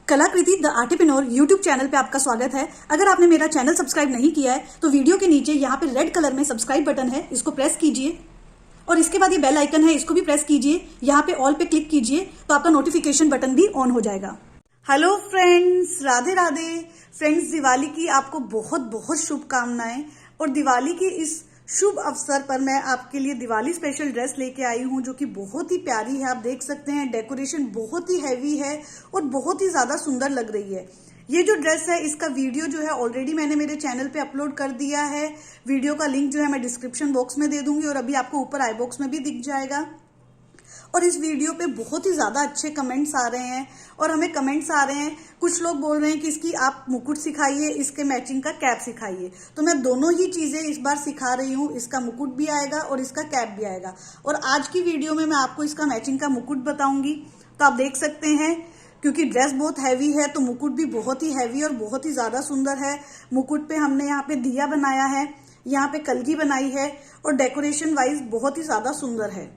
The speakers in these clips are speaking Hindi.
कलाकृति द आर्टिप्रेन्योर यूट्यूब चैनल पे आपका स्वागत है। अगर आपने मेरा चैनल सब्सक्राइब नहीं किया है तो वीडियो के नीचे यहाँ पे रेड कलर में सब्सक्राइब बटन है, इसको प्रेस कीजिए और इसके बाद ये बेल आइकन है, इसको भी प्रेस कीजिए। यहाँ पे ऑल पे क्लिक कीजिए तो आपका नोटिफिकेशन बटन भी ऑन हो जाएगा। Hello friends, Radhe Radhe. Friends, Diwali की आपको बहुत बहुत शुभकामनाएं। और दिवाली की इस शुभ अवसर पर मैं आपके लिए दिवाली स्पेशल ड्रेस लेके आई हूँ जो कि बहुत ही प्यारी है। आप देख सकते हैं डेकोरेशन बहुत ही हैवी है और बहुत ही ज्यादा सुंदर लग रही है। ये जो ड्रेस है इसका वीडियो जो है ऑलरेडी मैंने मेरे चैनल पे अपलोड कर दिया है। वीडियो का लिंक जो है मैं डिस्क्रिप्शन बॉक्स में दे दूंगी और अभी आपको ऊपर आई बॉक्स में भी दिख जाएगा। और इस वीडियो पे बहुत ही ज्यादा अच्छे कमेंट्स आ रहे हैं और हमें कमेंट्स आ रहे हैं, कुछ लोग बोल रहे हैं कि इसकी आप मुकुट सिखाइए, इसके मैचिंग का कैप सिखाइए। तो मैं दोनों ही चीजें इस बार सिखा रही हूँ, इसका मुकुट भी आएगा और इसका कैप भी आएगा। और आज की वीडियो में मैं आपको इसका मैचिंग का मुकुट बताऊंगी। तो आप देख सकते हैं क्योंकि ड्रेस बहुत हैवी है तो मुकुट भी बहुत ही हैवी और बहुत ही ज्यादा सुंदर है। मुकुट पे हमने यहाँ पे दिया बनाया है, यहाँ पे कलगी बनाई है और डेकोरेशन वाइज बहुत ही ज्यादा सुंदर है।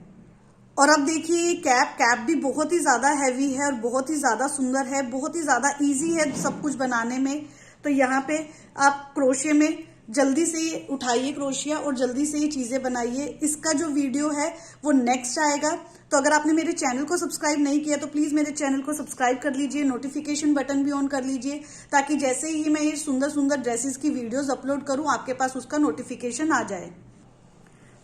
और अब देखिए कैप भी बहुत ही ज्यादा हैवी है और बहुत ही ज्यादा सुंदर है, बहुत ही ज्यादा इजी है सब कुछ बनाने में। तो यहाँ पे आप क्रोशिया में जल्दी से ही उठाइए क्रोशिया और जल्दी से ये चीजें बनाइए। इसका जो वीडियो है वो नेक्स्ट आएगा। तो अगर आपने मेरे चैनल को सब्सक्राइब नहीं किया तो प्लीज मेरे चैनल को सब्सक्राइब कर लीजिए, नोटिफिकेशन बटन भी ऑन कर लीजिए ताकि जैसे ही मैं ये सुंदर सुंदर ड्रेसेस की वीडियोस अपलोड करूं आपके पास उसका नोटिफिकेशन आ जाए।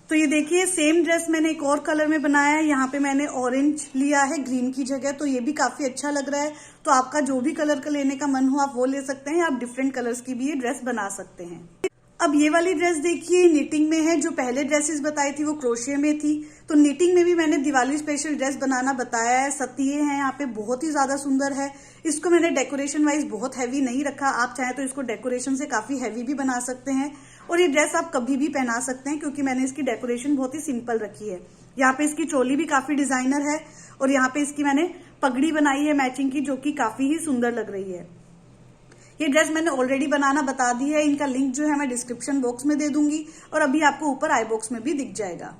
तो ये देखिए सेम ड्रेस मैंने एक और कलर में बनाया है। यहाँ पे मैंने ऑरेंज लिया है ग्रीन की जगह, तो ये भी काफी अच्छा लग रहा है। तो आपका जो भी कलर का लेने का मन हो आप वो ले सकते हैं। आप डिफरेंट कलर्स की भी ये ड्रेस बना सकते हैं। अब ये वाली ड्रेस देखिए निटिंग में है। जो पहले ड्रेसेस बताई थी वो क्रोशिया में थी, तो निटिंग में भी मैंने दिवाली स्पेशल ड्रेस बनाना बताया है। सतिये हैं यहाँ पे, बहुत ही ज्यादा सुंदर है। इसको मैंने डेकोरेशन वाइज बहुत हैवी नहीं रखा, आप चाहे तो इसको डेकोरेशन से काफी हैवी भी बना सकते हैं। और ये ड्रेस आप कभी भी पहना सकते हैं क्योंकि मैंने इसकी डेकोरेशन बहुत ही सिंपल रखी है। यहाँ पे इसकी चोली भी काफी डिजाइनर है और यहाँ पे इसकी मैंने पगड़ी बनाई है मैचिंग की, जो कि काफी ही सुंदर लग रही है। ये ड्रेस मैंने ऑलरेडी बनाना बता दी है, इनका लिंक जो है मैं डिस्क्रिप्शन बॉक्स में दे दूंगी और अभी आपको ऊपर आई बॉक्स में भी दिख जाएगा।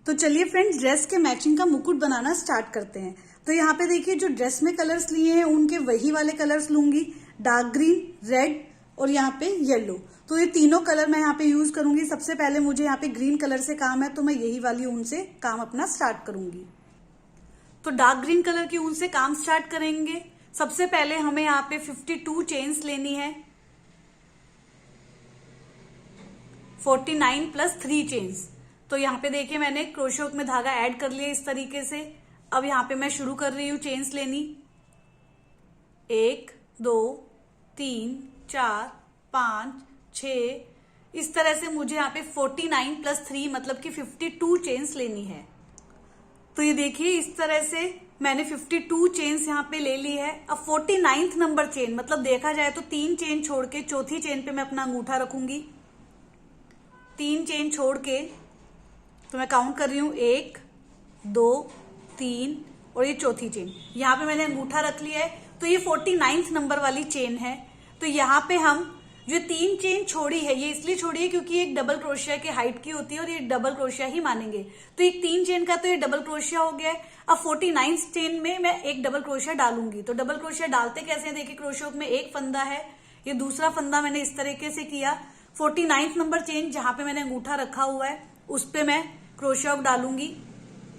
तो चलिए फ्रेंड्स, ड्रेस के मैचिंग का मुकुट बनाना स्टार्ट करते हैं। तो यहाँ पे देखिए जो ड्रेस में कलर्स लिए हैं उनके वही वाले कलर्स लूंगी, डार्क ग्रीन, रेड और यहाँ पे येलो। तो ये तीनों कलर मैं यहाँ पे यूज करूंगी। सबसे पहले मुझे यहाँ पे ग्रीन कलर से काम है तो मैं यही वाली ऊन से काम अपना स्टार्ट करूंगी। तो डार्क ग्रीन कलर की ऊन से काम स्टार्ट करेंगे। सबसे पहले हमें यहाँ पे 52 चेन्स लेनी है, 49 प्लस 3 चेन्स। तो यहाँ पे देखिए मैंने क्रोशे हुक में धागा ऐड कर लिया इस तरीके से। अब यहाँ पे मैं शुरू कर रही हूँ चेन्स लेनी। 1 2 3 4 5 6, इस तरह से मुझे यहाँ पे 49 प्लस 3 मतलब कि 52 चेन्स लेनी है। तो ये देखिए इस तरह से मैंने 52 चेन्स यहाँ पे ले ली है। अब 49th नंबर चेन मतलब देखा जाए तो 3 चेन छोड़ के चौथी चेन पे मैं अपना अंगूठा रखूंगी। 3 चेन छोड़ के तो मैं काउंट कर रही हूँ 1 2 3 और ये चौथी चेन, यहाँ पे मैंने अंगूठा रख लिया है। तो ये 49th नंबर वाली चेन है। तो यहाँ पे हम जो 3 चेन छोड़ी है ये इसलिए छोड़ी है क्योंकि एक डबल क्रोशिया के हाइट की होती है और ये डबल क्रोशिया ही मानेंगे। तो एक 3 चेन का तो ये डबल क्रोशिया हो गया है। अब 49th चेन में मैं एक डबल क्रोशिया डालूंगी। तो डबल क्रोशिया डालते कैसे हैं, देखिए क्रोशिया हुक में एक फंदा है, ये दूसरा फंदा मैंने इस तरीके से किया। 49th नंबर चेन जहां पे मैंने अंगूठा रखा हुआ है उस पे मैं क्रोशिया हुक डालूंगी,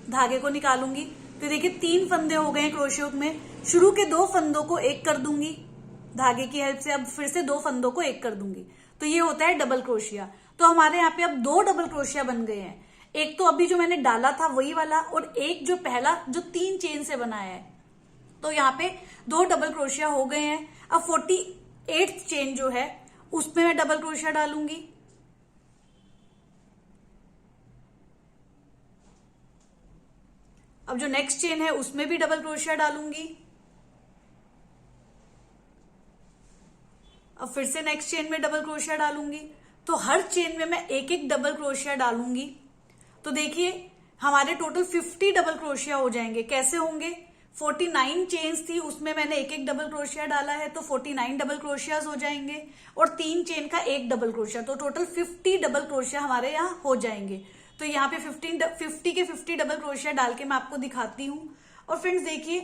धागे को निकालूंगी। तो देखिए 3 फंदे हो गए क्रोशिया हुक में। शुरू के 2 फंदों को एक कर दूंगी धागे की हेल्प से, अब फिर से 2 फंदों को एक कर दूंगी। तो ये होता है डबल क्रोशिया। तो हमारे यहाँ पे अब 2 डबल क्रोशिया बन गए हैं। एक तो अभी जो मैंने डाला था वही वाला और एक जो पहला जो 3 चेन से बनाया है। तो यहाँ पे 2 डबल क्रोशिया हो गए हैं। अब 48th चेन जो है उसमें मैं डबल क्रोशिया डालूंगी। अब जो नेक्स्ट चेन है उसमें भी डबल क्रोशिया डालूंगी। अब फिर से नेक्स्ट चेन में डबल क्रोशिया डालूंगी। तो हर चेन में मैं एक एक डबल क्रोशिया डालूंगी। तो देखिए हमारे टोटल 50 डबल क्रोशिया हो जाएंगे। कैसे होंगे, 49 चेन्स थी उसमें मैंने एक एक डबल क्रोशिया डाला है तो 49 डबल क्रोशियाज हो जाएंगे और 3 चेन का एक डबल क्रोशिया, तो टोटल 50 डबल क्रोशिया हमारे यहाँ हो जाएंगे। तो यहाँ पे 50 के 50 डबल क्रोशिया डाल के मैं आपको दिखाती हूँ। और फ्रेंड्स देखिए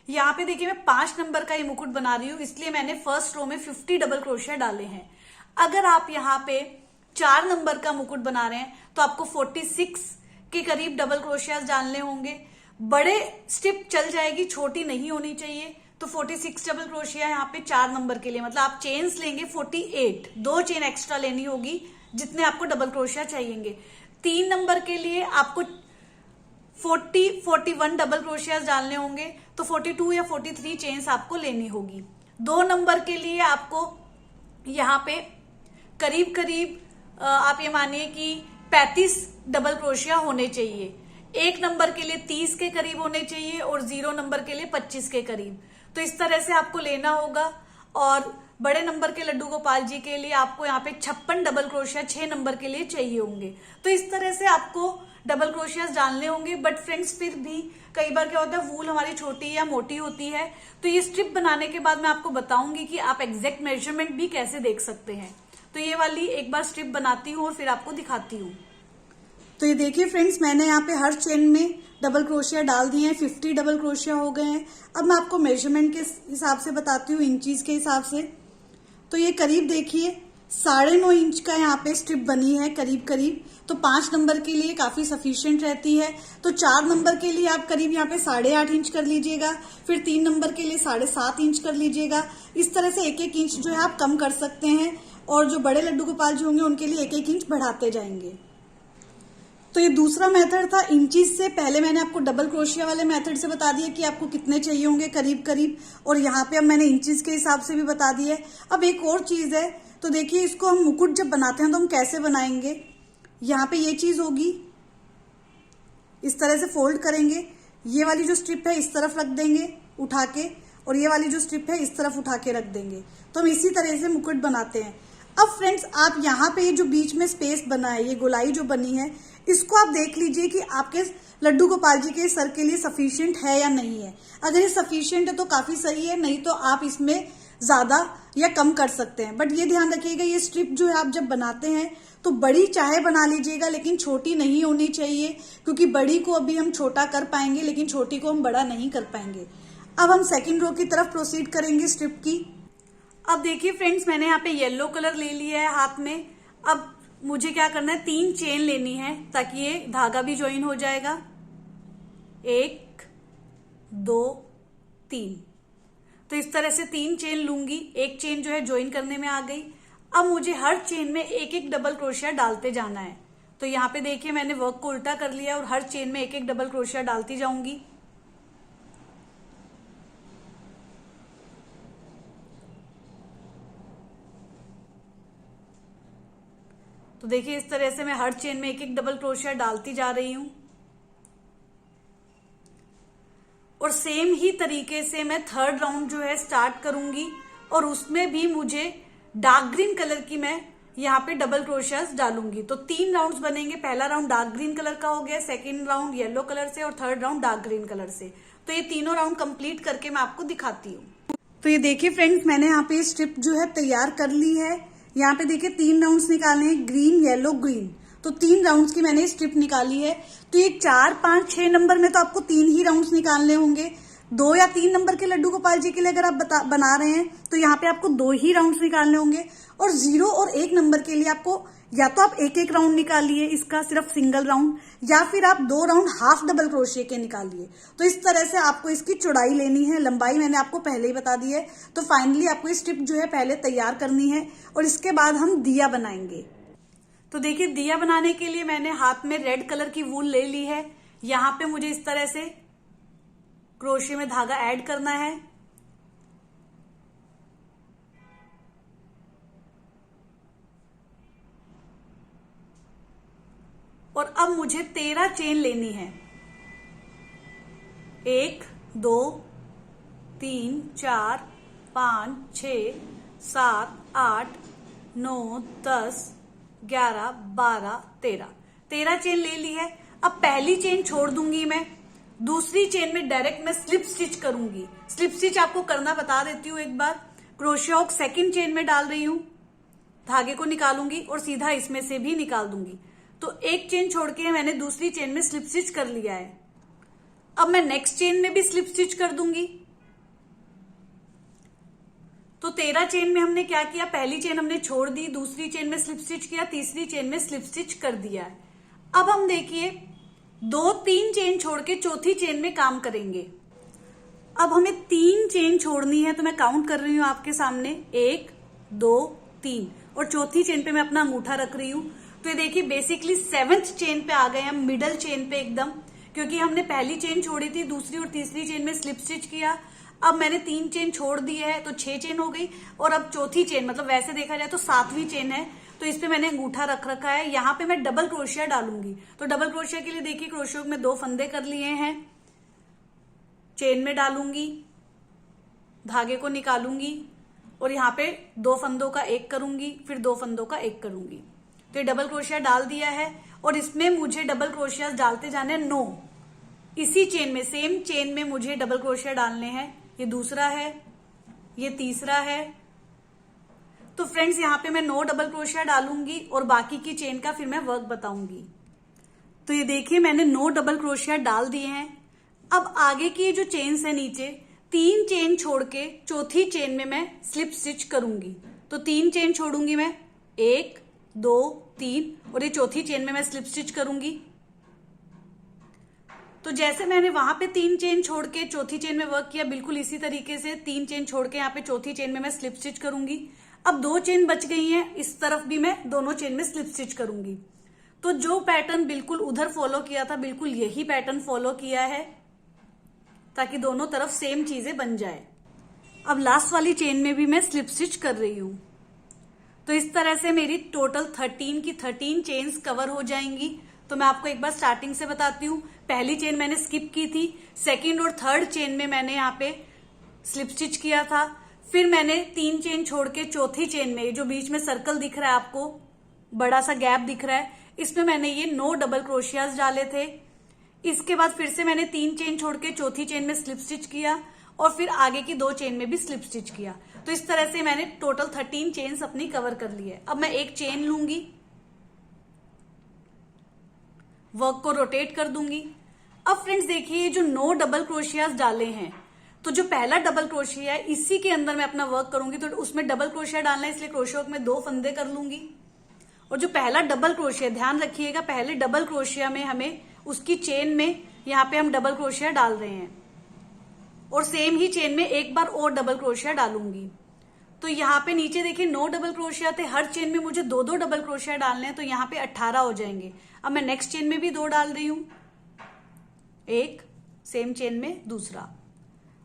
यहाँ पे देखिए मैं 5 नंबर का ये मुकुट बना रही हूँ, इसलिए मैंने फर्स्ट रो में 50 डबल क्रोशिया डाले हैं। अगर आप यहाँ पे 4 नंबर का मुकुट बना रहे हैं तो आपको 46 के करीब डबल क्रोशिया डालने होंगे। बड़े स्ट्रिप चल जाएगी, छोटी नहीं होनी चाहिए। तो 46 डबल क्रोशिया यहाँ पे 4 नंबर के लिए, मतलब आप चेन्स लेंगे 48, 2 चेन एक्स्ट्रा लेनी होगी जितने आपको डबल क्रोशिया चाहिए। 3 नंबर के लिए आपको 41 डबल क्रोशिया डालने होंगे, तो 42 या 43 चेन्स आपको लेनी होगी। 2 नंबर के लिए आपको यहाँ पे करीब करीब आप ये मानिए कि 35 डबल क्रोशिया होने चाहिए। 1 नंबर के लिए 30 के करीब होने चाहिए और 0 नंबर के लिए 25 के करीब। तो इस तरह से आपको लेना होगा। और बड़े नंबर के लड्डू गोपाल जी के लिए आपको यहाँ पे 56 डबल क्रोशिया 6 नंबर के लिए चाहिए होंगे। तो इस तरह से आपको डबल क्रोशिया डालने होंगे। बट फ्रेंड्स फिर भी कई बार क्या होता है, वूल हमारी छोटी या मोटी होती है, तो ये स्ट्रिप बनाने के बाद मैं आपको बताऊंगी कि आप एग्जैक्ट मेजरमेंट भी कैसे देख सकते हैं। तो ये वाली एक बार स्ट्रिप बनाती हूँ और फिर आपको दिखाती हूँ। तो ये देखिए फ्रेंड्स, मैंने यहाँ पे हर चेन में डबल क्रोशिया डाल दिए हैं, 50 डबल क्रोशिया हो गए हैं। अब मैं आपको मेजरमेंट के हिसाब से बताती हूँ, इंचीज के हिसाब से। तो ये करीब देखिए 9.5 इंच का यहाँ पे स्ट्रिप बनी है करीब करीब। तो 5 नंबर के लिए काफी सफिशिएंट रहती है। तो 4 नंबर के लिए आप करीब यहाँ पे 8.5 इंच कर लीजिएगा, फिर 3 नंबर के लिए 7.5 इंच कर लीजिएगा। इस तरह से 1-1 इंच जो है आप कम कर सकते हैं, और जो बड़े लड्डू गोपाल जी होंगे उनके लिए 1-1 इंच बढ़ाते जाएंगे। तो ये दूसरा मेथड था इंचीज से। पहले मैंने आपको डबल क्रोशिया वाले मेथड से बता दिया कि आपको कितने चाहिए होंगे करीब करीब, और यहाँ पे अब मैंने इंचीज के हिसाब से भी बता दिया है। अब एक और चीज है, तो देखिए इसको हम मुकुट जब बनाते हैं तो हम कैसे बनाएंगे। यहाँ पे ये चीज होगी, इस तरह से फोल्ड करेंगे, ये वाली जो स्ट्रिप है इस तरफ रख देंगे उठा के, और ये वाली जो स्ट्रिप है इस तरफ उठा के रख देंगे। तो हम इसी तरह से मुकुट बनाते हैं। अब फ्रेंड्स आप यहाँ पे ये जो बीच में स्पेस बना है, ये गोलाई जो बनी है, इसको आप देख लीजिए कि आपके लड्डू गोपाल जी के सर के लिए सफिशिएंट है या नहीं है। अगर ये सफिशिएंट है तो काफी सही है, नहीं तो आप इसमें ज्यादा या कम कर सकते हैं। बट ये ध्यान रखिएगा, ये स्ट्रिप जो है आप जब बनाते हैं तो बड़ी चाहे बना लीजिएगा, लेकिन छोटी नहीं होनी चाहिए, क्योंकि बड़ी को अभी हम छोटा कर पाएंगे लेकिन छोटी को हम बड़ा नहीं कर पाएंगे। अब हम सेकेंड रो की तरफ प्रोसीड करेंगे स्ट्रिप की। अब देखिए फ्रेंड्स, मैंने यहाँ पे येलो कलर ले लिया है हाथ में। अब मुझे क्या करना है, 3 चेन लेनी है ताकि ये धागा भी ज्वाइन हो जाएगा। 1 2 3। तो इस तरह से 3 चेन लूंगी, एक चेन जो है ज्वाइन करने में आ गई। अब मुझे हर चेन में 1-1 डबल क्रोशिया डालते जाना है। तो यहाँ पे देखिए मैंने वर्क को उल्टा कर लिया और हर चेन में 1-1 डबल क्रोशिया डालती जाऊंगी। तो देखिए इस तरह से मैं हर चेन में 1-1 डबल क्रोशिया डालती जा रही हूं। और सेम ही तरीके से मैं थर्ड राउंड जो है स्टार्ट करूंगी, और उसमें भी मुझे डार्क ग्रीन कलर की मैं यहाँ पे डबल क्रोशियास डालूंगी। तो 3 राउंड्स बनेंगे। पहला राउंड डार्क ग्रीन कलर का हो गया, सेकेंड राउंड येलो कलर से, और third round dark green colour से। तो ये तीनों राउंड कंप्लीट करके मैं आपको दिखाती हूँ। तो ये देखिए फ्रेंड्स, मैंने यहाँ पे स्ट्रिप जो है तैयार कर ली है। यहाँ पे देखिए 3 राउंड्स निकालने हैं, ग्रीन येलो ग्रीन। तो 3 राउंड्स की मैंने स्ट्रिप निकाली है। तो ये 4 5 6 नंबर में तो आपको 3 ही राउंड्स निकालने होंगे। 2 या 3 नंबर के लड्डू गोपाल जी के लिए अगर आप बना रहे हैं तो यहाँ पे आपको 2 ही राउंड्स निकालने होंगे। और 0 और 1 नंबर के लिए आपको या तो आप 1-1 राउंड निकालिए, इसका सिर्फ सिंगल राउंड, या फिर आप 2 राउंड हाफ डबल क्रोशिया के निकालिए। तो इस तरह से आपको इसकी चौड़ाई लेनी है। लंबाई मैंने आपको पहले ही बता दी है। तो फाइनली आपको ये स्ट्रिप जो है पहले तैयार करनी है, और इसके बाद हम दिया बनाएंगे। तो देखिए दिया बनाने के लिए मैंने हाथ में रेड कलर की वूल ले ली है। यहाँ पे मुझे इस तरह से क्रोशिया में धागा ऐड करना है। और अब मुझे 13 चेन लेनी है। 1 2 3 4 5 6 7 8 9 10 11 12 13 चेन ले ली है। अब पहली चेन छोड़ दूंगी मैं, दूसरी चेन में डायरेक्ट मैं स्लिप स्टिच करूंगी। स्लिप स्टिच आपको करना बता देती हूँ एक बार। क्रोशिया हुक सेकंड चेन में डाल रही हूं, धागे को निकालूंगी और सीधा इसमें से भी निकाल दूंगी। तो एक चेन छोड़ के मैंने दूसरी चेन में स्लिप स्टिच कर लिया है। अब मैं नेक्स्ट चेन में भी स्लिप स्टिच कर दूंगी। 13 चेन में हमने क्या किया, पहली चेन हमने छोड़ दी, दूसरी चेन में स्लिप स्टिच किया, तीसरी चेन में स्लिप स्टिच कर दिया है। अब हम देखिए 2-3 चेन छोड़ के चौथी चेन में काम करेंगे। अब हमें 3 चेन छोड़नी है, तो मैं काउंट कर रही हूं आपके सामने, 1 2 3, और चौथी चेन पे मैं अपना अंगूठा रख रही हूं। तो ये देखिए बेसिकली 7th चेन पे आ गए हम, मिडल चेन पे एकदम, क्योंकि हमने पहली चेन छोड़ी थी, दूसरी और तीसरी चेन में स्लिप स्टिच किया। अब मैंने 3 चेन छोड़ दी है, तो 6 चेन हो गई, और अब चौथी चेन, मतलब वैसे देखा जाए तो 7वीं चेन है, तो इस पे मैंने अंगूठा रख रखा है। यहाँ पे मैं डबल क्रोशिया डालूंगी। तो डबल क्रोशिया के लिए देखिए क्रोशिया में 2 फंदे कर लिए हैं, चेन में डालूंगी, धागे को निकालूंगी, और यहाँ पे 2 फंदों का एक करूंगी, फिर 2 फंदों का एक करूंगी। तो ये डबल क्रोशिया डाल दिया है, और इसमें मुझे डबल क्रोशिया डालते जाने 9, इसी चेन में, सेम चेन में मुझे डबल क्रोशिया डालने हैं। ये दूसरा है, ये तीसरा है। तो फ्रेंड्स यहाँ पे मैं 9 डबल क्रोशिया डालूंगी, और बाकी की चेन का फिर मैं वर्क बताऊंगी। तो ये देखिए मैंने 9 डबल क्रोशिया डाल दिए हैं। अब आगे की जो चेन्स है नीचे, 3 चेन छोड़ के चौथी चेन में मैं स्लिप स्टिच करूंगी। तो 3 चेन छोड़ूंगी मैं, 1 2 3, और ये चौथी चेन में मैं स्लिप स्टिच करूंगी। तो जैसे मैंने वहां पे 3 चेन छोड़ के चौथी चेन में वर्क किया, बिल्कुल इसी तरीके से 3 चेन छोड़ के यहाँ पे चौथी चेन में मैं स्लिप स्टिच करूंगी। अब 2 चेन बच गई हैं, इस तरफ भी मैं दोनों चेन में स्लिप स्टिच करूंगी। तो जो पैटर्न बिल्कुल उधर फॉलो किया था, बिल्कुल यही पैटर्न फॉलो किया है, ताकि दोनों तरफ सेम चीजें बन जाए। अब लास्ट वाली चेन में भी मैं स्लिप स्टिच कर रही हूं। तो इस तरह से मेरी टोटल 13 की 13 चेन्स कवर हो जाएंगी। तो मैं आपको एक बार स्टार्टिंग से बताती हूँ। पहली चेन मैंने स्किप की थी, सेकंड और थर्ड चेन में मैंने यहाँ पे स्लिप स्टिच किया था। फिर मैंने 3 चेन छोड़ के चौथी चेन में, जो बीच में सर्कल दिख रहा है आपको, बड़ा सा गैप दिख रहा है, इसमें मैंने ये 9 डबल क्रोशियाज डाले थे। इसके बाद फिर से मैंने 3 चेन छोड़ के चौथी चेन में स्लिप स्टिच किया, और फिर आगे की 2 चेन में भी स्लिप स्टिच किया। तो इस तरह से मैंने टोटल 13 चेन्स अपनी कवर कर ली है। अब मैं एक चेन लूंगी, वर्क को रोटेट कर दूंगी। अब फ्रेंड्स देखिए, जो 9 डबल क्रोशियाज डाले हैं, तो जो पहला डबल क्रोशिया है इसी के अंदर मैं अपना वर्क करूंगी। तो उसमें डबल क्रोशिया डालना है, इसलिए क्रोशिया में 2 फंदे कर लूंगी। और जो पहला डबल क्रोशिया, ध्यान रखिएगा, पहले डबल क्रोशिया में हमें उसकी चेन में यहाँ पे हम डबल क्रोशिया डाल रहे हैं, और सेम ही चेन में एक बार और डबल क्रोशिया डालूंगी। तो यहाँ पे नीचे देखिए 9 डबल क्रोशिया थे, हर चेन में मुझे 2-2 डबल क्रोशिया डालने हैं, तो यहाँ पे 18 हो जाएंगे। अब मैं नेक्स्ट चेन में भी 2 डाल रही हूं, एक सेम चेन में दूसरा।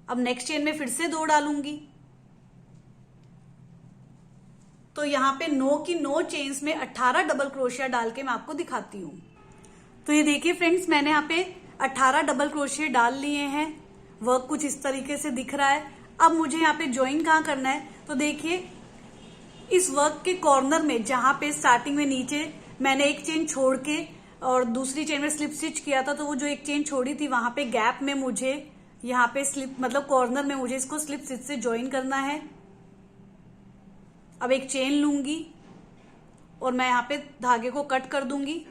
अब नेक्स्ट चेन में फिर से 2 डालूंगी। तो यहाँ पे 9 की 9 चेन्स में 18 डबल क्रोशिया डाल के मैं आपको दिखाती हूँ। तो ये देखिए फ्रेंड्स, मैंने यहाँ पे 18 डबल क्रोशिया डाल लिए हैं। वर्क कुछ इस तरीके से दिख रहा है। अब मुझे यहाँ पे ज्वाइन कहाँ करना है, तो देखिए इस वर्क के कॉर्नर में, जहां पे स्टार्टिंग में नीचे मैंने एक चेन छोड़ के और दूसरी चेन में स्लिप स्टिच किया था, तो वो जो एक चेन छोड़ी थी वहां पे गैप में मुझे यहाँ पे स्लिप, मतलब कॉर्नर में मुझे इसको स्लिप स्टिच से ज्वाइन करना है। अब एक चेन लूंगी और मैं यहाँ पे धागे को कट कर दूंगी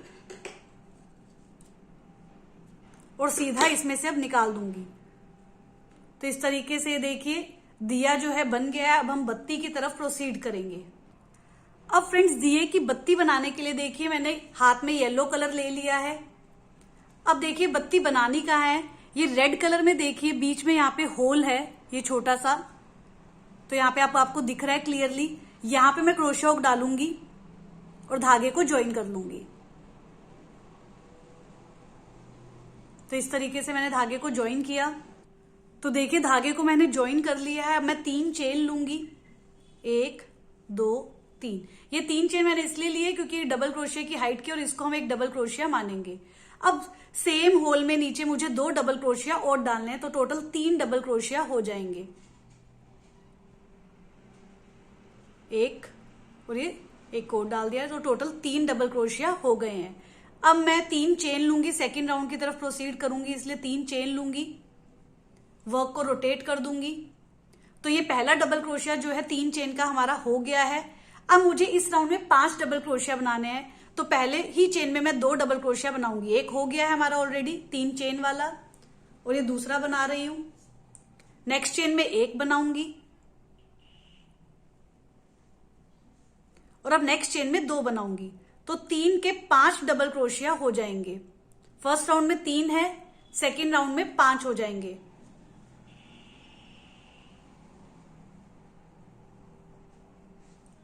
और सीधा इसमें से अब निकाल दूंगी। तो इस तरीके से देखिए दिया जो है बन गया है। अब हम बत्ती की तरफ प्रोसीड करेंगे। अब फ्रेंड्स, दिए की बत्ती बनाने के लिए देखिए मैंने हाथ में येलो कलर ले लिया है। अब देखिए बत्ती बनानी कहाँ है, ये रेड कलर में देखिए बीच में यहाँ पे होल है, ये छोटा सा, तो यहाँ पे आपको दिख रहा है क्लियरली। यहाँ पे मैं क्रोशा हुक डालूंगी और धागे को ज्वाइन कर लूंगी। तो इस तरीके से मैंने धागे को ज्वाइन किया। तो देखिए धागे को मैंने ज्वाइन कर लिया है। अब मैं 3 चेन लूंगी, 1 2 3। ये 3 चेन मैंने इसलिए लिए क्योंकि डबल क्रोशिया की हाइट की और इसको हम एक डबल क्रोशिया मानेंगे। अब सेम होल में नीचे मुझे 2 डबल क्रोशिया और डालने हैं, तो टोटल 3 डबल क्रोशिया हो जाएंगे। एक और ये एक और डाल दिया, तो टोटल 3 डबल क्रोशिया हो गए हैं। अब मैं 3 चेन लूंगी, सेकेंड राउंड की तरफ प्रोसीड करूंगी, इसलिए 3 चेन लूंगी, वर्क को रोटेट कर दूंगी। तो ये पहला डबल क्रोशिया जो है 3 चेन का हमारा हो गया है। अब मुझे इस राउंड में 5 डबल क्रोशिया बनाने हैं, तो पहले ही चेन में मैं 2 डबल क्रोशिया बनाऊंगी। एक हो गया है हमारा ऑलरेडी 3 चेन वाला, और ये दूसरा बना रही हूं। नेक्स्ट चेन में एक बनाऊंगी, और अब नेक्स्ट चेन में 2 बनाऊंगी, तो 3 के 5 डबल क्रोशिया हो जाएंगे। फर्स्ट राउंड में 3 है, सेकेंड राउंड में 5 हो जाएंगे।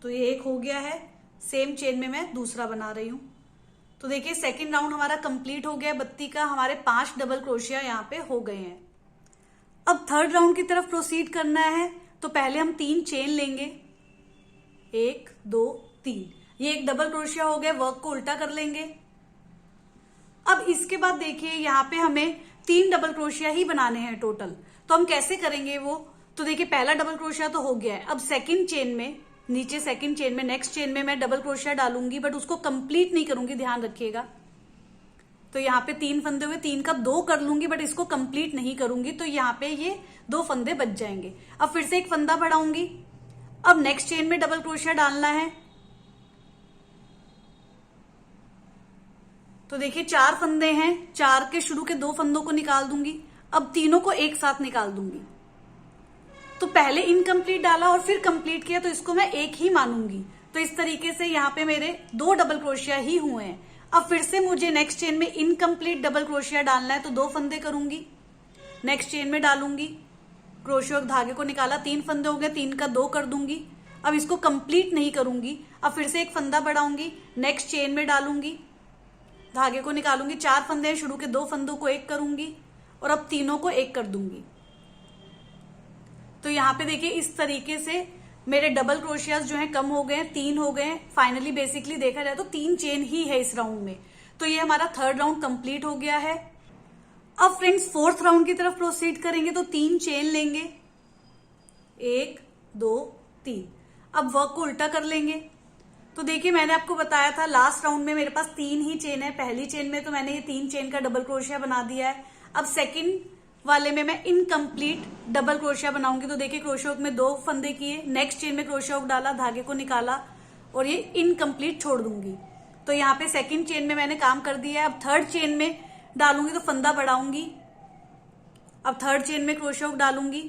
तो ये एक हो गया है। सेम चेन में मैं दूसरा बना रही हूं। तो देखिए सेकेंड राउंड हमारा कंप्लीट हो गया बत्ती का, हमारे 5 डबल क्रोशिया यहाँ पे हो गए हैं। अब थर्ड राउंड की तरफ प्रोसीड करना है, तो पहले हम 3 चेन लेंगे, 1 2 3। ये एक डबल क्रोशिया हो गया, वर्क को उल्टा कर लेंगे। अब इसके बाद देखिए यहाँ पे हमें 3 डबल क्रोशिया ही बनाने हैं टोटल। तो हम कैसे करेंगे वो, तो देखिए पहला डबल क्रोशिया तो हो गया है। अब सेकंड चेन में, नीचे सेकंड चेन में, नेक्स्ट चेन में मैं डबल क्रोशिया डालूंगी, बट उसको कंप्लीट नहीं करूंगी, ध्यान रखिएगा। तो यहाँ पे 3 फंदे हुए, 3 का 2 कर लूंगी, बट इसको कंप्लीट नहीं करूंगी, तो यहाँ पे ये 2 फंदे बच जाएंगे। अब फिर से एक फंदा बढ़ाऊंगी। अब नेक्स्ट चेन में डबल क्रोशिया डालना है। तो देखिए 4 फंदे हैं, 4 के शुरू के 2 फंदों को निकाल दूंगी। अब तीनों को एक साथ निकाल दूंगी। तो पहले इनकम्प्लीट डाला और फिर कंप्लीट किया, तो इसको मैं एक ही मानूंगी। तो इस तरीके से यहाँ पे मेरे 2 डबल क्रोशिया ही हुए हैं। अब फिर से मुझे नेक्स्ट चेन में इनकम्प्लीट डबल क्रोशिया डालना है, तो 2 फंदे करूंगी, नेक्स्ट चेन में डालूंगी, क्रोशिया धागे को निकाला, 3 फंदे हो गए, 3 का 2 कर दूंगी। अब इसको कंप्लीट नहीं करूंगी। अब फिर से एक फंदा बढ़ाऊंगी, नेक्स्ट चेन में डालूंगी, धागे को निकालूंगी, 4 फंदे हैं, शुरू के 2 फंदों को एक करूंगी और अब तीनों को एक कर दूंगी। तो यहाँ पे देखिए इस तरीके से मेरे डबल क्रोशियाज जो हैं कम हो गए हैं, 3 हो गए हैं। फाइनली बेसिकली देखा जाए तो 3 चेन ही है इस राउंड में। तो ये हमारा थर्ड राउंड कंप्लीट हो गया है। अब फ्रेंड्स फोर्थ राउंड की तरफ प्रोसीड करेंगे, तो 3 चेन लेंगे, 1 2 3। अब वर्क को उल्टा कर लेंगे। तो देखिए मैंने आपको बताया था लास्ट राउंड में मेरे पास 3 ही चेन है। पहली चेन में तो मैंने ये 3 चेन का डबल क्रोशिया बना दिया है। अब सेकंड वाले में मैं इनकम्प्लीट डबल क्रोशिया बनाऊंगी। तो देखिए क्रोशिया हुक में 2 फंदे किए, नेक्स्ट चेन में क्रोशिया हुक डाला, धागे को निकाला और ये इनकम्प्लीट छोड़ दूंगी। तो यहाँ पे सेकंड चेन में मैंने काम कर दिया है। अब थर्ड चेन में डालूंगी, तो फंदा बढ़ाऊंगी। अब थर्ड चेन में क्रोशिया हुक डालूंगी,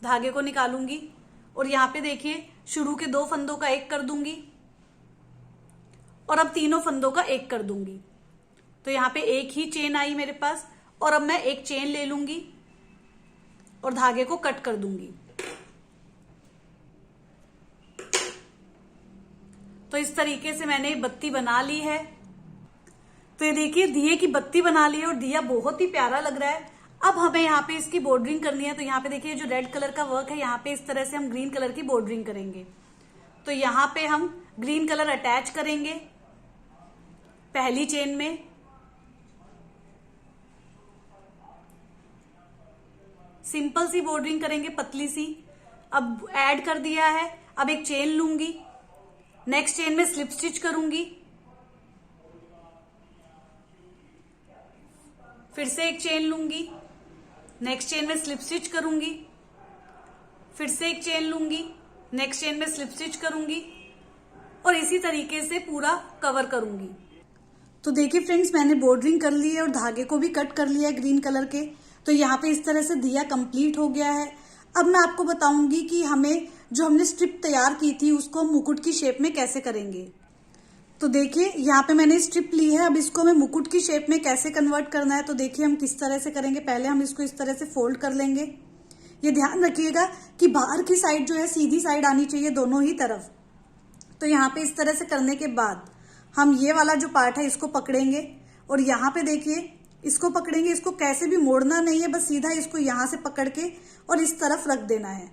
धागे को निकालूंगी और यहाँ पे देखिए शुरू के 2 फंदों का एक कर दूंगी और अब तीनों फंदों का एक कर दूंगी। तो यहाँ पे एक ही चेन आई मेरे पास और अब मैं एक चेन ले लूंगी और धागे को कट कर दूंगी। तो इस तरीके से मैंने बत्ती बना ली है। तो ये देखिए दिए की बत्ती बना ली है और दिया बहुत ही प्यारा लग रहा है। अब हमें यहाँ पे इसकी बॉर्डरिंग करनी है। तो यहाँ पे देखिए जो रेड कलर का वर्क है, यहाँ पे इस तरह से हम ग्रीन कलर की बॉर्डरिंग करेंगे। तो यहाँ पे हम ग्रीन कलर अटैच करेंगे पहली चेन में, सिंपल सी बॉर्डरिंग करेंगे, पतली सी। अब ऐड कर दिया है। अब एक चेन लूंगी, नेक्स्ट चेन में स्लिप स्टिच करूंगी, फिर से एक चेन लूंगी, नेक्स्ट चेन में स्लिप स्टिच करूंगी, फिर से एक चेन लूंगी, नेक्स्ट चेन में स्लिप स्टिच करूंगी और इसी तरीके से पूरा कवर करूंगी। तो देखिए फ्रेंड्स मैंने बॉर्डरिंग कर ली है और धागे को भी कट कर लिया है ग्रीन कलर के। तो यहाँ पे इस तरह से दिया कंप्लीट हो गया है। अब मैं आपको बताऊंगी कि हमें जो हमने स्ट्रिप तैयार की थी उसको हम मुकुट की शेप में कैसे करेंगे। तो देखिए यहाँ पे मैंने स्ट्रिप ली है, अब इसको हमें मुकुट की शेप में कैसे कन्वर्ट करना है। तो देखिए हम किस तरह से करेंगे। पहले हम इसको इस तरह से फोल्ड कर लेंगे। ये ध्यान रखिएगा कि बाहर की साइड जो है सीधी साइड आनी चाहिए दोनों ही तरफ। तो यहाँ पे इस तरह से करने के बाद हम ये वाला जो पार्ट है इसको पकड़ेंगे और यहाँ पे देखिए इसको पकड़ेंगे। इसको कैसे भी मोड़ना नहीं है, बस सीधा इसको यहां से पकड़ के और इस तरफ रख देना है।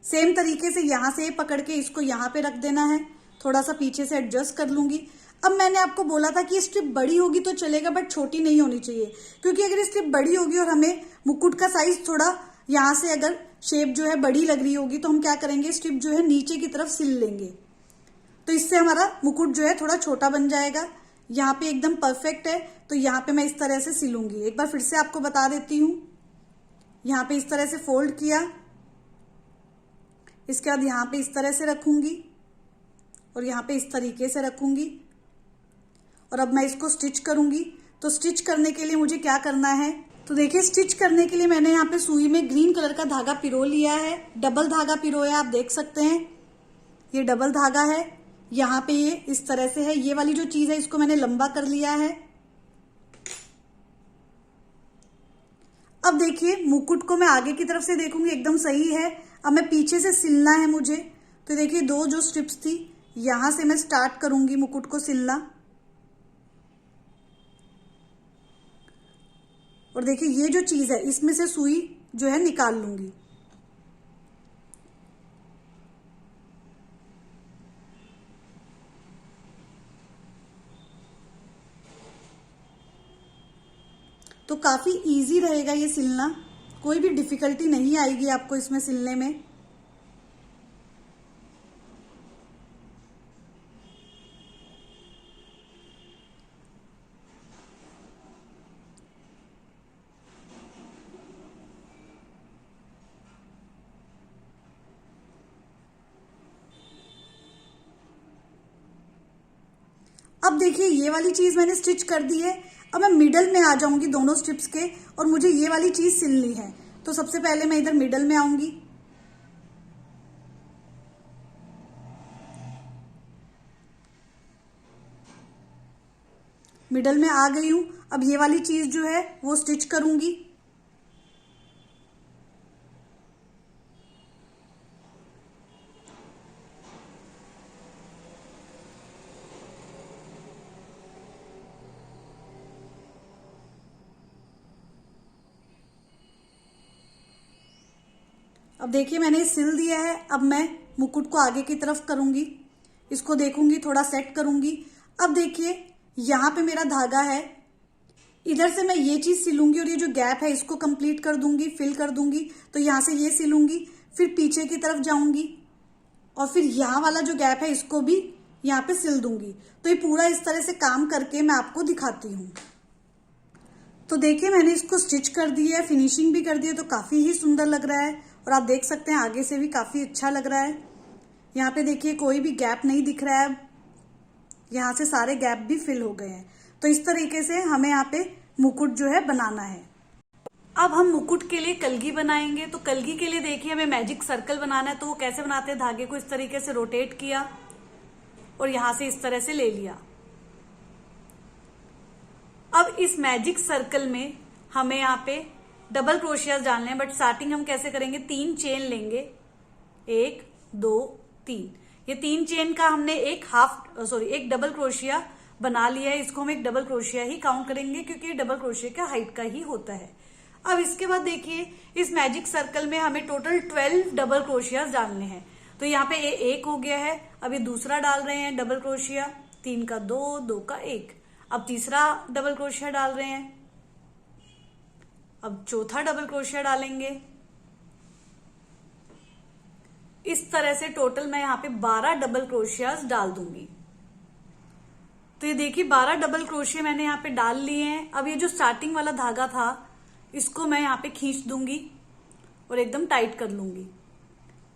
सेम तरीके से यहां से पकड़ के इसको यहां पे रख देना है। थोड़ा सा पीछे से एडजस्ट कर लूंगी। अब मैंने आपको बोला था कि ये स्ट्रिप बड़ी होगी तो चलेगा, बट छोटी नहीं होनी चाहिए, क्योंकि अगर ये स्ट्रिप बड़ी होगी और हमें मुकुट का साइज थोड़ा यहां से अगर शेप जो है बड़ी लग रही होगी तो हम क्या करेंगे, स्ट्रिप जो है नीचे की तरफ सिल लेंगे। तो इससे हमारा मुकुट जो है थोड़ा छोटा बन जाएगा। यहाँ पे एकदम परफेक्ट है। तो यहाँ पे मैं इस तरह से सिलूंगी। एक बार फिर से आपको बता देती हूँ। यहाँ पे इस तरह से फोल्ड किया, इसके बाद यहाँ पे इस तरह से रखूंगी और यहाँ पे इस तरीके से रखूंगी और अब मैं इसको स्टिच करूंगी। तो स्टिच करने के लिए मुझे क्या करना है, तो देखिए स्टिच करने के लिए मैंने यहाँ पे सुई में ग्रीन कलर का धागा पिरो लिया है, डबल धागा पिरोया, आप देख सकते हैं। ये डबल धागा है, यहाँ पे ये इस तरह से है। ये वाली जो चीज है इसको मैंने लंबा कर लिया है। अब देखिए मुकुट को मैं आगे की तरफ से देखूंगी एकदम सही है। अब मैं पीछे से सिलना है मुझे। तो देखिए दो जो स्ट्रिप्स थी यहां से मैं स्टार्ट करूंगी मुकुट को सिलना। और देखिए ये जो चीज है इसमें से सुई जो है निकाल लूंगी। तो काफी इजी रहेगा ये सिलना, कोई भी डिफिकल्टी नहीं आएगी आपको इसमें सिलने में। अब देखिए ये वाली चीज मैंने स्टिच कर दी है। अब मैं मिडल में आ जाऊंगी दोनों स्ट्रिप्स के, और मुझे ये वाली चीज सिलनी है। तो सबसे पहले मैं इधर मिडल में आऊंगी। मिडल में आ गई हूं। अब ये वाली चीज जो है वो स्टिच करूंगी। अब देखिए मैंने सिल दिया है। अब मैं मुकुट को आगे की तरफ करूंगी, इसको देखूंगी, थोड़ा सेट करूंगी। अब देखिए यहां पे मेरा धागा है, इधर से मैं ये चीज सिलूंगी और ये जो गैप है इसको कंप्लीट कर दूंगी, फिल कर दूंगी। तो यहां से ये सिलूंगी, फिर पीछे की तरफ जाऊंगी और फिर यहां वाला जो गैप है इसको भी यहां पे सिल दूंगी। तो ये पूरा इस तरह से काम करके मैं आपको दिखाती हूँ। तो देखिए मैंने इसको स्टिच कर दिया है, फिनिशिंग भी कर दी है, तो काफी ही सुंदर लग रहा है। और आप देख सकते हैं आगे से भी काफी अच्छा लग रहा है। यहाँ पे देखिए कोई भी गैप नहीं दिख रहा है, यहाँ से सारे गैप भी फिल हो गए हैं। तो इस तरीके से हमें यहाँ पे मुकुट जो है बनाना है। अब हम मुकुट के लिए कलगी बनाएंगे। तो कलगी के लिए देखिए हमें मैजिक सर्कल बनाना है। तो वो कैसे बनाते हैं, धागे को इस तरीके से रोटेट किया और यहां से इस तरह से ले लिया। अब इस मैजिक सर्कल में हमें यहाँ पे डबल क्रोशियाज डालने हैं, बट स्टार्टिंग हम कैसे करेंगे, 3 चेन लेंगे, 1 2 3। ये 3 चेन का हमने एक डबल क्रोशिया बना लिया है। इसको हम एक डबल क्रोशिया ही काउंट करेंगे क्योंकि ये डबल क्रोशिया का हाइट का ही होता है। अब इसके बाद देखिए इस मैजिक सर्कल में हमें टोटल 12 डबल क्रोशियाज डालने हैं। तो यहाँ पे ये 1 हो गया है। अब ये दूसरा डाल रहे हैं डबल क्रोशिया, 3 का 2, 2 का 1। अब तीसरा डबल क्रोशिया डाल रहे हैं। अब चौथा डबल क्रोशिया डालेंगे। इस तरह से टोटल मैं यहाँ पे 12 डबल क्रोशियाज डाल दूंगी। तो ये देखिए 12 डबल क्रोशिया मैंने यहाँ पे डाल लिए हैं। अब ये जो स्टार्टिंग वाला धागा था इसको मैं यहाँ पे खींच दूंगी और एकदम टाइट कर लूंगी।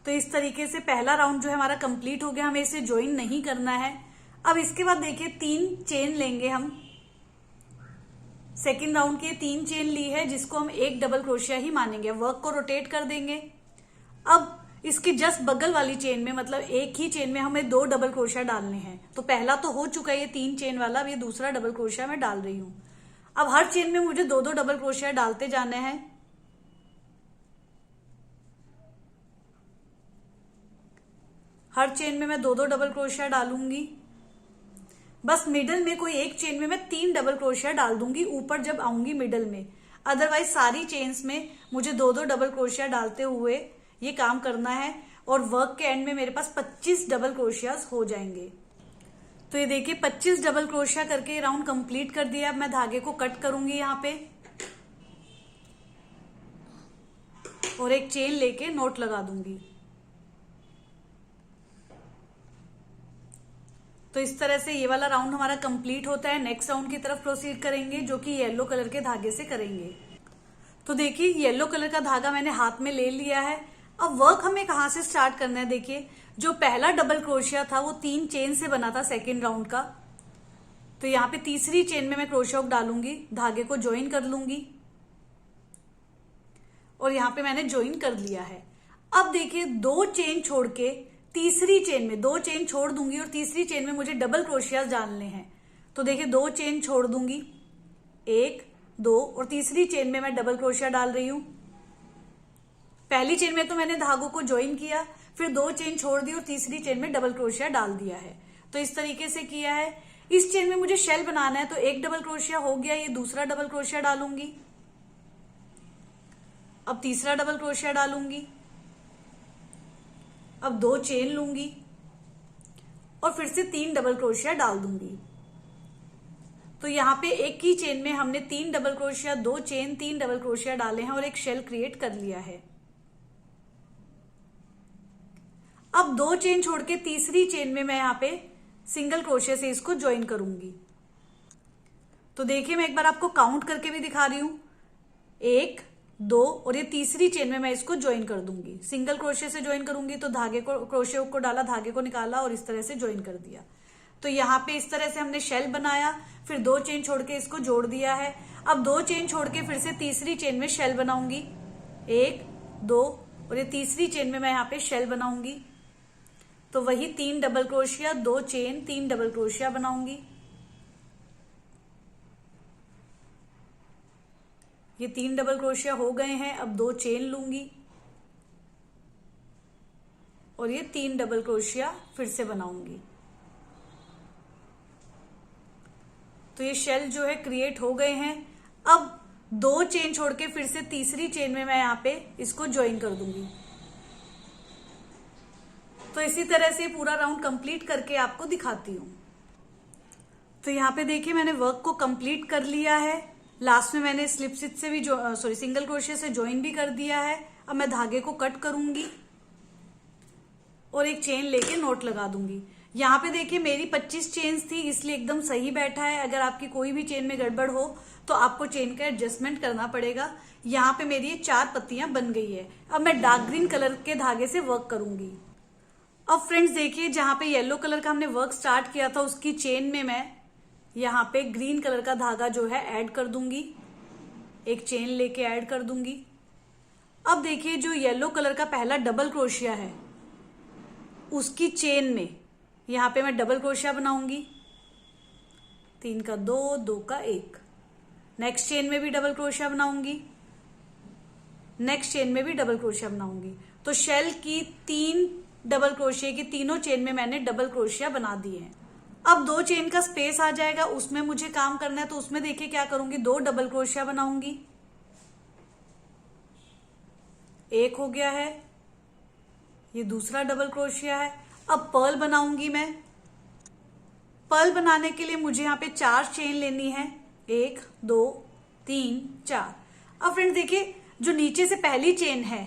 तो इस तरीके से पहला राउंड जो है हमारा कंप्लीट हो गया। हमें इसे ज्वाइन नहीं करना है। अब इसके बाद देखिए 3 चेन लेंगे हम। सेकेंड राउंड की 3 चेन ली है जिसको हम एक डबल क्रोशिया ही मानेंगे। वर्क को रोटेट कर देंगे। अब इसके जस्ट बगल वाली चेन में, मतलब एक ही चेन में हमें 2 डबल क्रोशिया डालने हैं। तो पहला तो हो चुका है ये 3 चेन वाला, अब ये दूसरा डबल क्रोशिया मैं डाल रही हूं। अब हर चेन में मुझे 2-2 डबल क्रोशिया डालते जाने हैं। हर चेन में मैं 2-2 डबल क्रोशिया डालूंगी। बस मिडल में कोई एक चेन में मैं 3 डबल क्रोशिया डाल दूंगी ऊपर जब आऊंगी मिडल में। अदरवाइज सारी चेन्स में मुझे 2-2 डबल क्रोशिया डालते हुए ये काम करना है और वर्क के एंड में मेरे पास 25 डबल क्रोशियाज हो जाएंगे। तो ये देखिए 25 डबल क्रोशिया करके राउंड कंप्लीट कर दिया। अब मैं धागे को कट करूंगी यहाँ पे और एक चेन लेके नोट लगा दूंगी। तो इस तरह से ये वाला राउंड हमारा कंप्लीट होता है। नेक्स्ट राउंड की तरफ प्रोसीड करेंगे जो कि येलो कलर के धागे से करेंगे। तो देखिए येलो कलर का धागा मैंने हाथ में ले लिया है। अब वर्क हमें कहां से स्टार्ट करना है, देखिए जो पहला डबल क्रोशिया था वो 3 चेन से बना था सेकेंड राउंड का। तो यहाँ पे तीसरी चेन में मैं क्रोशिया हुक डालूंगी, धागे को ज्वाइन कर लूंगी और यहाँ पे मैंने ज्वाइन कर लिया है। अब देखिए 2 चेन छोड़ के तीसरी चेन में 2 चेन छोड़ दूंगी और तीसरी चेन में मुझे डबल क्रोशिया डालने हैं। तो देखिए 2 चेन छोड़ दूंगी, 1 2 और तीसरी चेन में मैं डबल क्रोशिया डाल रही हूं। पहली चेन में तो मैंने धागों को ज्वाइन किया, फिर 2 चेन छोड़ दी और तीसरी चेन में डबल क्रोशिया डाल दिया है। तो इस तरीके से किया है। इस चेन में मुझे शेल बनाना है, तो एक डबल क्रोशिया हो गया, ये दूसरा डबल क्रोशिया डालूंगी। अब तीसरा डबल क्रोशिया डालूंगी। अब 2 चेन लूंगी और फिर से 3 डबल क्रोशिया डाल दूंगी। तो यहाँ पे एक ही चेन में हमने 3 double crochet, 2 chain, 3 double crochet डाले हैं और एक शेल क्रिएट कर लिया है। अब 2 चेन छोड़ के तीसरी चेन में मैं यहाँ पे सिंगल क्रोशिया से इसको ज्वाइन करूंगी। तो देखिए मैं एक बार आपको काउंट करके भी दिखा रही हूं, 1 2 और ये तीसरी चेन में मैं इसको ज्वाइन कर दूंगी। सिंगल क्रोशिया से ज्वाइन करूंगी तो धागे को, क्रोशिया को डाला, धागे को निकाला और इस तरह से ज्वाइन कर दिया। तो यहाँ पे इस तरह से हमने शेल बनाया, फिर 2 चेन छोड़ के इसको जोड़ दिया है। अब 2 चेन छोड़ के फिर से तीसरी चेन में शेल बनाऊंगी, 1 2 और ये तीसरी चेन में मैं यहाँ पे शेल बनाऊंगी। तो वही 3 double crochet, 2 chain, 3 double crochet बनाऊंगी। ये 3 डबल क्रोशिया हो गए हैं। अब 2 चेन लूंगी और ये 3 डबल क्रोशिया फिर से बनाऊंगी। तो ये शेल जो है क्रिएट हो गए हैं। अब 2 चेन छोड़ के फिर से तीसरी चेन में मैं यहाँ पे इसको ज्वाइन कर दूंगी। तो इसी तरह से पूरा राउंड कंप्लीट करके आपको दिखाती हूं। तो यहाँ पे देखिए मैंने वर्क को कंप्लीट कर लिया है। लास्ट में मैंने स्लिप स्टिच से भी सिंगल क्रोशिया से ज्वाइन भी कर दिया है। अब मैं धागे को कट करूंगी और एक चेन लेके नोट लगा दूंगी। यहाँ पे देखिए मेरी 25 चेन्स थी, इसलिए एकदम सही बैठा है। अगर आपकी कोई भी चेन में गड़बड़ हो तो आपको चेन का एडजस्टमेंट करना पड़ेगा। यहाँ पे मेरी 4 पत्तियां बन गई है। अब मैं डार्क ग्रीन कलर के धागे से वर्क करूंगी। अब फ्रेंड्स देखिए जहां पे येलो कलर का हमने वर्क स्टार्ट किया था उसकी चेन में मैं यहाँ पे ग्रीन कलर का धागा जो है ऐड कर दूंगी, एक चेन लेके ऐड कर दूंगी। अब देखिए जो येलो कलर का पहला डबल क्रोशिया है उसकी चेन में यहाँ पे मैं डबल क्रोशिया बनाऊंगी, 3 का 2, 2 का 1। नेक्स्ट चेन में भी डबल क्रोशिया बनाऊंगी, नेक्स्ट चेन में भी डबल क्रोशिया बनाऊंगी। तो शेल की 3 डबल क्रोशिया की तीनों चेन में मैंने डबल क्रोशिया बना दिए हैं। अब 2 चेन का स्पेस आ जाएगा, उसमें मुझे काम करना है। तो उसमें देखिए क्या करूंगी, 2 डबल क्रोशिया बनाऊंगी, 1 हो गया है, ये दूसरा डबल क्रोशिया है। अब पर्ल बनाऊंगी मैं। पर्ल बनाने के लिए मुझे यहाँ पे 4 चेन लेनी है, 1 2 3 4। अब फ्रेंड्स देखिए जो नीचे से पहली चेन है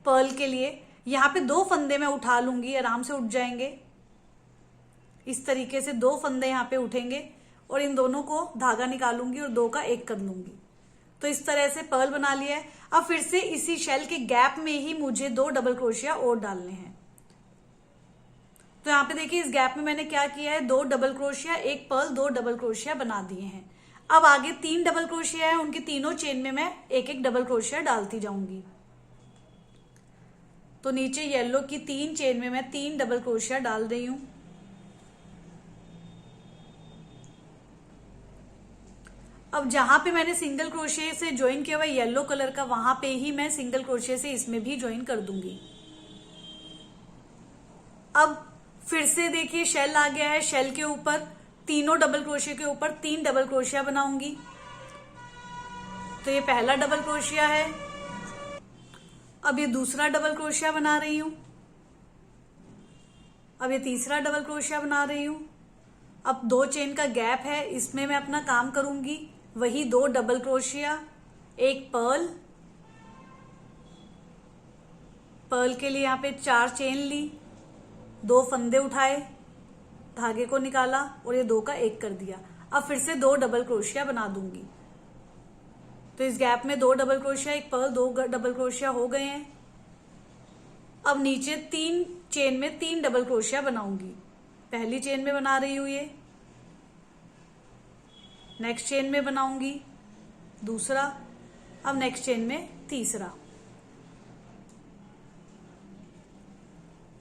पर्ल के लिए, यहाँ पे 2 फंदे मैं उठा लूंगी, आराम से उठ जाएंगे। इस तरीके से 2 फंदे यहाँ पे उठेंगे और इन दोनों को धागा निकालूंगी और 2 का 1 कर लूंगी। तो इस तरह से पर्ल बना लिया है। अब फिर से इसी शेल के गैप में ही मुझे 2 डबल क्रोशिया और डालने हैं। तो यहाँ पे देखिए इस गैप में मैंने क्या किया है, 2 डबल क्रोशिया, 1 पर्ल, 2 डबल क्रोशिया बना दिए हैं। अब आगे 3 डबल क्रोशिया है, उनकी तीनों चेन में मैं एक एक डबल क्रोशिया डालती जाऊंगी। तो नीचे येलो की 3 चेन में मैं 3 डबल क्रोशिया डाल रही हूं। अब जहां पे मैंने सिंगल क्रोशिया से ज्वाइन किया हुआ येलो कलर का, वहां पे ही मैं सिंगल क्रोशिया से इसमें भी ज्वाइन कर दूंगी। अब फिर से देखिए शेल आ गया है, शेल के ऊपर तीनों डबल क्रोशिया के ऊपर 3 डबल क्रोशिया बनाऊंगी। तो ये पहला डबल क्रोशिया है। अब ये दूसरा डबल क्रोशिया बना रही हूं। अब ये तीसरा डबल क्रोशिया बना रही हूं। अब 2 चेन का गैप है, इसमें मैं अपना काम करूंगी, वही 2 डबल क्रोशिया, 1 पर्ल। पर्ल के लिए यहां पे 4 चेन ली, 2 फंदे उठाए, धागे को निकाला और ये 2 का 1 कर दिया। अब फिर से 2 डबल क्रोशिया बना दूंगी। तो इस गैप में 2 डबल क्रोशिया, 1 पर्ल, 2 डबल क्रोशिया हो गए हैं। अब नीचे 3 चेन में 3 डबल क्रोशिया बनाऊंगी। पहली चेन में बना रही हूं ये, नेक्स्ट चेन में बनाऊंगी दूसरा, अब नेक्स्ट चेन में तीसरा।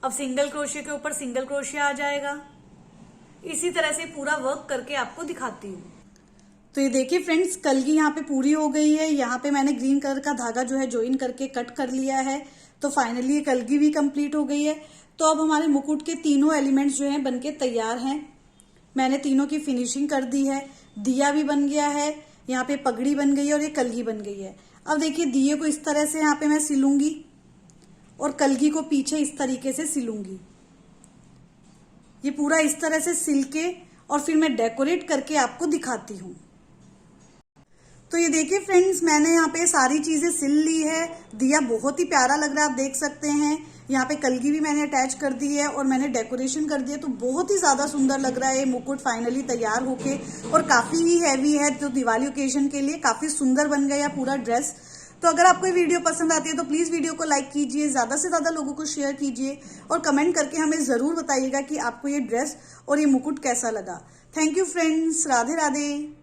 अब सिंगल क्रोशिया के ऊपर सिंगल क्रोशिया आ जाएगा। इसी तरह से पूरा वर्क करके आपको दिखाती हूँ। तो ये देखिए फ्रेंड्स, कलगी यहाँ पे पूरी हो गई है। यहाँ पे मैंने ग्रीन कलर का धागा जो है ज्वाइन करके कट कर लिया है। तो फाइनली ये कलगी भी कंप्लीट हो गई है। तो अब हमारे मुकुट के तीनों एलिमेंट्स जो हैं बनके तैयार हैं। मैंने तीनों की फिनिशिंग कर दी है। दिया भी बन गया है, यहाँ पे पगड़ी बन गई है और ये कलगी बन गई है। अब देखिए दिए को इस तरह से यहाँ पे मैं सिलूंगी और कलगी को पीछे इस तरीके से सिलूंगी। ये पूरा इस तरह से सिल के और फिर मैं डेकोरेट करके आपको दिखाती हूँ। तो ये देखिए फ्रेंड्स, मैंने यहाँ पे सारी चीजें सिल ली है। दिया बहुत ही प्यारा लग रहा है, आप देख सकते हैं। यहाँ पे कलगी भी मैंने अटैच कर दी है और मैंने डेकोरेशन कर दिया। तो बहुत ही ज्यादा सुंदर लग रहा है ये मुकुट फाइनली तैयार होके, और काफी ही हैवी है। तो दिवाली ओकेजन के लिए काफी सुंदर बन गया पूरा ड्रेस। तो अगर आपको ये वीडियो पसंद आती है तो प्लीज वीडियो को लाइक कीजिए, ज्यादा से ज्यादा लोगों को शेयर कीजिए और कमेंट करके हमें जरूर बताइएगा कि आपको ये ड्रेस और ये मुकुट कैसा लगा। Thank you friends, Radhe Radhe.